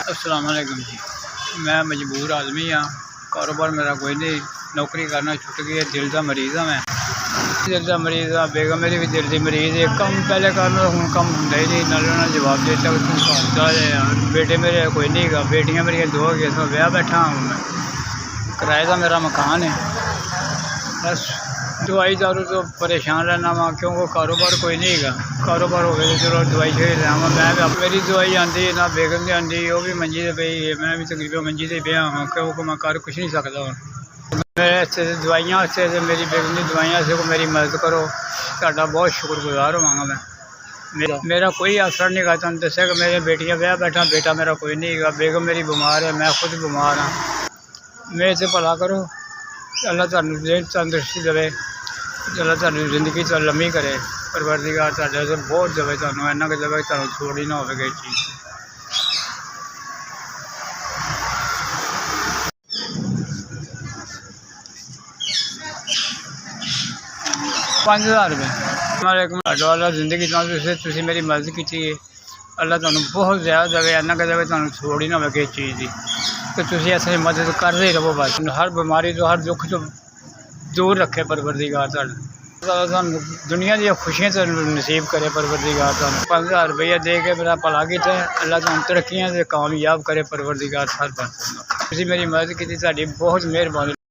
अस्सलाम वालेकुम जी। मैं मजबूर आदमी हाँ, कारोबार मेरा कोई नहीं, नौकरी करना छुट गई है। दिल का मरीज़ हाँ, मैं दिल का मरीज़ हाँ। बेगम मेरी भी दिल की मरीज़ है। कम पहले करना हूँ कम होंगे ही नहीं, नाले जवाब देता तू घर यार। बेटे मेरे कोई नहीं गा, बेटियाँ मेरी दो गई, इसमें ब्याह बैठा हूँ मैं। किराए का मेरा मकान है। बस दवाई दारू तो परेशान रहना वहाँ, क्योंकि कारोबार कोई नहीं है। कारोबार हो गया तो चलो दवाई शवाई लेना मैं। मेरी दवाई आती है ना, बेगम की आती, वो भी मंजी से पई है। मैं भी तकरीबन मंजी से पिया हाँ, क्योंकि मैं कर कुछ नहीं सकता हूँ। मेरे इतने दवाइयाँ से मेरी बेगम की दवाइयाँ से मेरी मदद करो, साडा बहुत शुक्रगुजार होवांगा मैं। मेरा कोई असर नहीं गा। तुम दसा कि मेरी बेटियाँ ब्याह बैठा, बेटा मेरा कोई नहीं है। बेगम मेरी बीमार है, मैं खुद बीमार हाँ। मेरे से भला करो, अल्लाह तुहानू तंदुरुस्ती देवे, अल्लाह तुहानू जिंदगी तो लम्मी करे। परवरदिगार तुहाडे से बहुत देवे, तुहानू इन्ना कि देवे तुहानू थोड़ी ना होवे कोई चीज़। 5000 रुपये। वालेकुम अल्लाह जिंदगी तुसीं मेरी मदद की है। अल्लाह तुहानू बहुत ज़्यादा देवे, इन्ना कि देवे तुहानू थोड़ी ना होवे किसी चीज़ की। तो तुसीं ऐसे मदद करते ही रहो बस। हर बीमारी तो हर दुख तो दूर रखे परवरदिगार तुहानू, दुनिया दी खुशियां तो नसीब करे परवरदिगार तुहानू। 5000 रुपया दे के मेरा भला किया, अल्लाह तुहानू तरक्कियां से कामयाब करे परवरदिगार हर पासे। तुसीं मेरी मदद की, तुहाडी बहुत मेहरबानी।